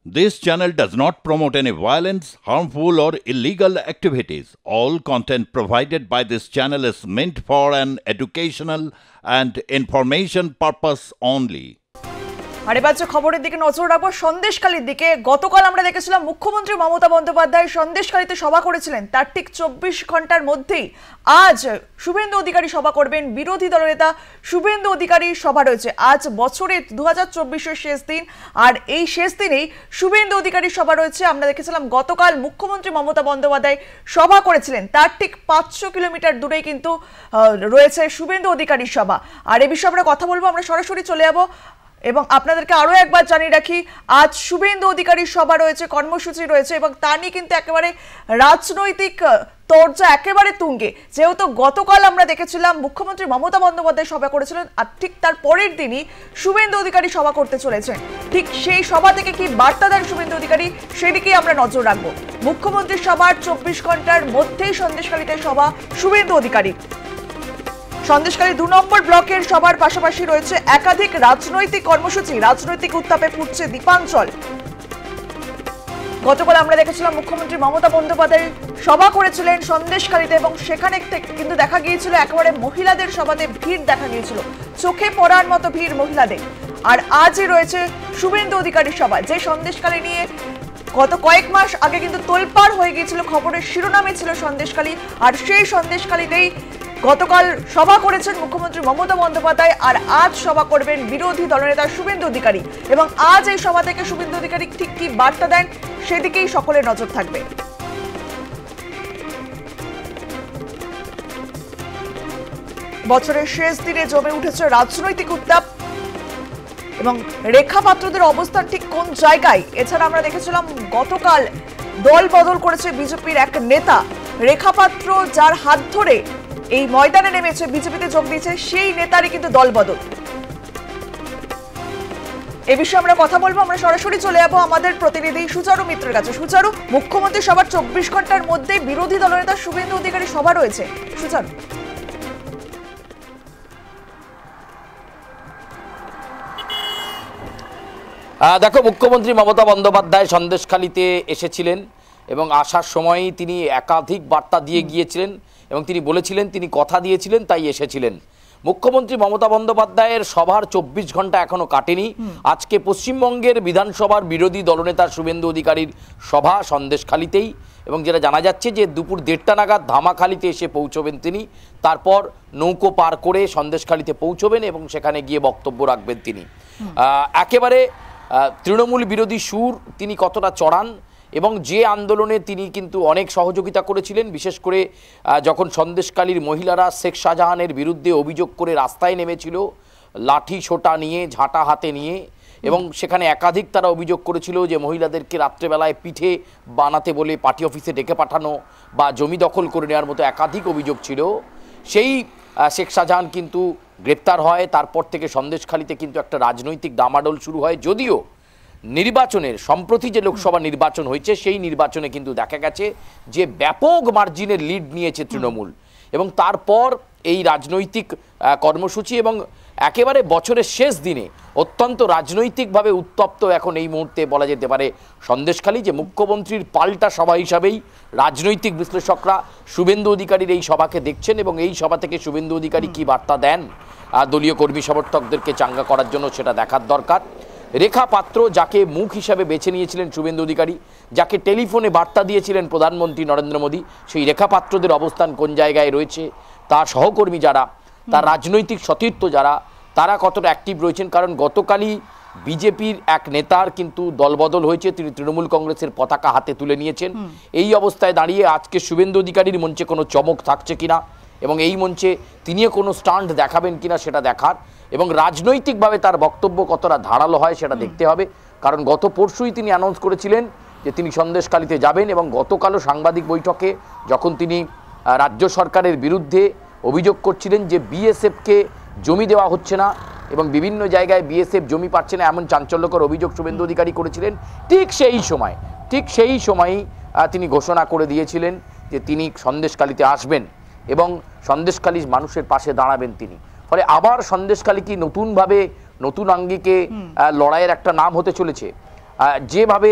This channel does not promote any violence, harmful, or illegal activities. All content provided by this channel is meant for an educational and information purpose only. আর এবার যে খবরের দিকে নজর রাখবো সন্দেশখালীর দিকে। গতকাল আমরা দেখেছিলাম মুখ্যমন্ত্রী মমতা বন্দ্যোপাধ্যায় সন্দেশখালীতে সভা করেছিলেন, তার ঠিক 24 ঘন্টার মধ্যেই আজ শুভেন্দু অধিকারী সভা করবেন। বিরোধী দলনেতা শুভেন্দু অধিকারীর সভা রয়েছে আজ, বছরের 2024-এর শেষ দিন, আর এই শেষ দিনেই শুভেন্দু অধিকারীর সভা রয়েছে। আমরা দেখেছিলাম গতকাল মুখ্যমন্ত্রী মমতা বন্দ্যোপাধ্যায় সভা করেছিলেন, তার ঠিক 500 কিলোমিটার দূরেই কিন্তু রয়েছে শুভেন্দু অধিকারীর সভা। আর এ বিষয়ে আমরা কথা বলবো, আমরা সরাসরি চলে যাবো এবং আপনাদেরকে আরো একবার জানিয়ে রাখি আজ শুভেন্দু অধিকারীর সভা রয়েছে, কর্মসূচি রয়েছে এবং তা নিয়ে কিন্তু একেবারে রাজনৈতিক তরজা একেবারে তুঙ্গে। যেহেতু গতকাল আমরা দেখেছিলাম মুখ্যমন্ত্রী মমতা বন্দ্যোপাধ্যায় সভা করেছিলেন, আর ঠিক তার পরের দিনই শুভেন্দু অধিকারী সভা করতে চলেছেন। ঠিক সেই সভা থেকে কি বার্তা দেন শুভেন্দু অধিকারী, সেদিকেই আমরা নজর রাখবো। মুখ্যমন্ত্রীর সভার 24 ঘন্টার মধ্যেই সন্দেশখালীতে সভা শুভেন্দু অধিকারী। সন্দেশখালী 2 নম্বর ব্লকের সবার পাশাপাশি রয়েছে একাধিক রাজনৈতিক কর্মসূচি। রাজনৈতিক উত্তাপে ফুটছে দ্বীপাঞ্চল। গতকাল আমরা দেখেছিলাম মুখ্যমন্ত্রী মমতা বন্দ্যোপাধ্যায় সভা করেছিলেন সন্দেশখালীতে এবং সেখানে কিন্তু দেখা গিয়েছিল একেবারে মহিলাদের সভাতে ভিড় দেখা গিয়েছিল, চোখে পড়ার মতো ভিড় মহিলাদের। আর আজই রয়েছে শুভেন্দু অধিকারীর সভা, যে সন্দেশখালী নিয়ে গত কয়েক মাস আগে কিন্তু তোলপাড় হয়ে গিয়েছিল, খবরের শিরোনামে ছিল সন্দেশখালী। আর সেই সন্দেশখালীতেই গতকাল সভা করেছেন মুখ্যমন্ত্রী মমতা বন্দ্যোপাধ্যায়, আর আজ সভা করবেন বিরোধী দলনেতা শুভেন্দু অধিকারী। এবং আজ এই সভা থেকে শুভেন্দু অধিকারী ঠিক কি বার্তা দেন সেদিকেই সকলের নজর থাকবে। বছরের শেষ দিনে জমে উঠেছে রাজনৈতিক উত্তাপ এবং রেখা পাত্রদের অবস্থান ঠিক কোন জায়গায়। এছাড়া আমরা দেখেছিলাম গতকাল দল বদল করেছে বিজেপির এক নেতা, রেখা পাত্র যার হাত ধরে এই ময়দানে নেমেছে, বিজেপিতে যোগ দিয়েছে, সেই নেতারই কিন্তু দল বদল। এ বিষয়ে আমরা কথা বলবো, আমরা সরাসরি চলে যাবো আমাদের প্রতিনিধি সুচারু মিত্রের কাছে। সুচারু, মুখ্যমন্ত্রী সভার 24 ঘন্টার মধ্যে বিরোধী দলনেতা শুভেন্দু অধিকারী সভা রয়েছে। সুচারু, দেখো, মুখ্যমন্ত্রী মমতা বন্দ্যোপাধ্যায় সন্দেশখালীতে এসেছিলেন এবং আসার সময়ই তিনি একাধিক বার্তা দিয়ে গিয়েছিলেন এবং তিনি বলেছিলেন, তিনি কথা দিয়েছিলেন, তাই এসেছিলেন। মুখ্যমন্ত্রী মমতা বন্দ্যোপাধ্যায়ের সভার 24 ঘন্টা এখনো কাটেনি। আজকে পশ্চিমবঙ্গের বিধানসভার বিরোধী দলনেতা শুভেন্দু অধিকারীর সভা সন্দেশখালীতেই, এবং যেটা জানা যাচ্ছে যে দুপুর 1:30 নাগাদ ধামাখালীতে এসে পৌঁছবেন তিনি, তারপর নৌকো পার করে সন্দেশখালীতে পৌঁছবেন এবং সেখানে গিয়ে বক্তব্য রাখবেন তিনি। একেবারে তৃণমূল বিরোধী সুর তিনি কতটা চড়ান এবং যে আন্দোলনে তিনি কিন্তু অনেক সহযোগিতা করেছিলেন, বিশেষ করে যখন সন্দেশখালীর মহিলারা শেখ শাহজাহানের বিরুদ্ধে অভিযোগ করে রাস্তায় নেমেছিল লাঠি সোটা নিয়ে, ঝাঁটা হাতে নিয়ে, এবং সেখানে একাধিক তারা অভিযোগ করেছিল যে মহিলাদেরকে রাত্রেবেলায় পিঠে বানাতে বলে পার্টি অফিসে ডেকে পাঠানো বা জমি দখল করে নেওয়ার মতো একাধিক অভিযোগ ছিল। সেই শেখ শাহজাহান কিন্তু গ্রেপ্তার হয়, তারপর থেকে সন্দেশখালীতে কিন্তু একটা রাজনৈতিক ডামাডোল শুরু হয়। যদিও নির্বাচনের সম্প্রতি যে লোকসভা নির্বাচন হয়েছে সেই নির্বাচনে কিন্তু দেখা গেছে যে ব্যাপক মার্জিনের লিড নিয়েছে তৃণমূল, এবং তারপর এই রাজনৈতিক কর্মসূচি এবং একেবারে বছরের শেষ দিনে অত্যন্ত রাজনৈতিকভাবে উত্তপ্ত এখন এই মুহূর্তে বলা যেতে পারে সন্দেশখালী, যে মুখ্যমন্ত্রীর পাল্টা সভা হিসাবেই রাজনৈতিক বিশ্লেষকরা শুভেন্দু অধিকারীর এই সভাকে দেখছেন এবং এই সভা থেকে শুভেন্দু অধিকারী কী বার্তা দেন দলীয় কর্মী সমর্থকদেরকে চাঙ্গা করার জন্য সেটা দেখার দরকার। রেখা পাত্র, যাকে মুখ হিসাবে বেছে নিয়েছিলেন শুভেন্দু অধিকারী, যাকে টেলিফোনে বার্তা দিয়েছিলেন প্রধানমন্ত্রী নরেন্দ্র মোদী, সেই রেখা পাত্রদের অবস্থান কোন জায়গায় রয়েছে, তার সহকর্মী যারা, তার রাজনৈতিক সতীর্থ যারা, তারা কতটা অ্যাক্টিভ রয়েছেন। কারণ গতকালই বিজেপির এক নেতার কিন্তু দলবদল হয়েছে, তিনি তৃণমূল কংগ্রেসের পতাকা হাতে তুলে নিয়েছেন। এই অবস্থায় দাঁড়িয়ে আজকে শুভেন্দু অধিকারীর মঞ্চে কোনো চমক থাকছে কিনা এবং এই মঞ্চে তিনিও কোনো স্টান্ট দেখাবেন কিনা সেটা দেখার, এবং রাজনৈতিকভাবে তার বক্তব্য কতটা ধারালো হয় সেটা দেখতে হবে। কারণ গত পরশুই তিনি অ্যানাউন্স করেছিলেন যে তিনি সন্দেশখালীতে যাবেন, এবং গতকালও সাংবাদিক বৈঠকে যখন তিনি রাজ্য সরকারের বিরুদ্ধে অভিযোগ করছিলেন যে বিএসএফকে জমি দেওয়া হচ্ছে না এবং বিভিন্ন জায়গায় বিএসএফ জমি পাচ্ছে না, এমন চাঞ্চল্যকর অভিযোগ শুভেন্দু অধিকারী করেছিলেন, ঠিক সেই সময়ই তিনি ঘোষণা করে দিয়েছিলেন যে তিনি সন্দেশখালীতে আসবেন এবং সন্দেশখালীর মানুষের পাশে দাঁড়াবেন তিনি। ফলে আবার সন্দেশখালী কি নতুনভাবে নতুন আঙ্গিকে লড়াইয়ের একটা নাম হতে চলেছে। যেভাবে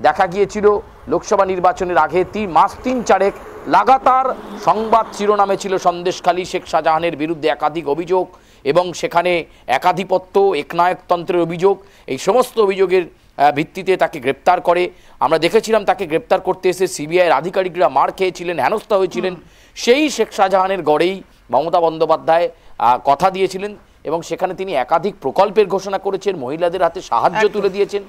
দেখা গিয়েছিল লোকসভা নির্বাচনের আগে মাস 3-4 লাগাতার সংবাদ শিরোনামে ছিল সন্দেশখালী শেখ শাহজাহানের বিরুদ্ধে একাধিক অভিযোগ এবং সেখানে একাধিপত্য একনায়কতন্ত্রের অভিযোগ, এই সমস্ত অভিযোগের ভিত্তিতে তাকে গ্রেপ্তার করে। আমরা দেখেছিলাম তাকে গ্রেপ্তার করতে এসে সিবিআইয়ের আধিকারিকরা মার খেয়েছিলেন, হেনস্থা হয়েছিলেন। সেই শেখ শাহজাহানের গড়েই মমতা বন্দ্যোপাধ্যায় কথা দিয়েছিলেন এবং সেখানে তিনি একাধিক প্রকল্পের ঘোষণা করেছেন, মহিলাদের হাতে সাহায্য তুলে দিয়েছেন।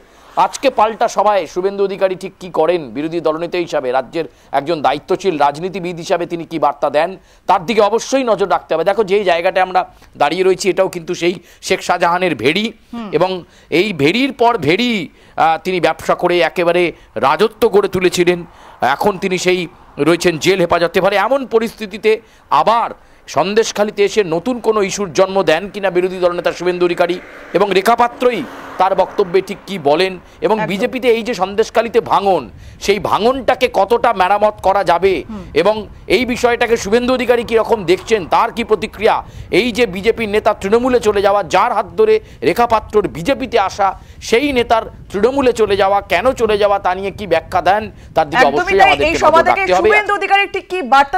আজকে পাল্টা সভায় শুভেন্দু অধিকারী ঠিক কি করেন বিরোধী দলনেতা হিসাবে, রাজ্যের একজন দায়িত্বশীল রাজনীতিবিদ হিসাবে তিনি কি বার্তা দেন, তার দিকে অবশ্যই নজর রাখতে হবে। দেখো, যেই জায়গাটা আমরা দাঁড়িয়ে রয়েছি এটাও কিন্তু সেই শেখ শাহজাহানের ভেড়ি এবং এই ভেড়ির পর ভেড়ি তিনি ব্যবসা করে একেবারে রাজত্ব গড়ে তুলেছিলেন। এখন তিনি সেই রয়েছেন জেল হেফাজতে। ফলে এমন পরিস্থিতিতে আবার সন্দেশখালীতে এসে নতুন কোনো ইস্যুর জন্ম দেন কিনা বিরোধী দলনেতা শুভেন্দু অধিকারী, এবং রেখা পাত্রই তার বক্তব্যে ঠিক কি বলেন, এবং বিজেপিতে এই যে সন্দেশখালীতে ভাঙন, সেই ভাঙনটাকে কতটা মেরামত করা যাবে এবং এই বিষয়টাকে শুভেন্দু অধিকারী কীরকম দেখছেন, তার কি প্রতিক্রিয়া, এই যে বিজেপির নেতা তৃণমূলে চলে যাওয়া, যার হাত ধরে রেখা পাত্রর বিজেপিতে আসা, সেই নেতার তৃণমূলে চলে যাওয়া, কেন চলে যাওয়া, তা নিয়ে কি ব্যাখ্যা দেন, তার দিকে অবশ্যই আমাদেরকে নজর রাখতে হবে। শুভেন্দু অধিকারী ঠিক কি বার্তা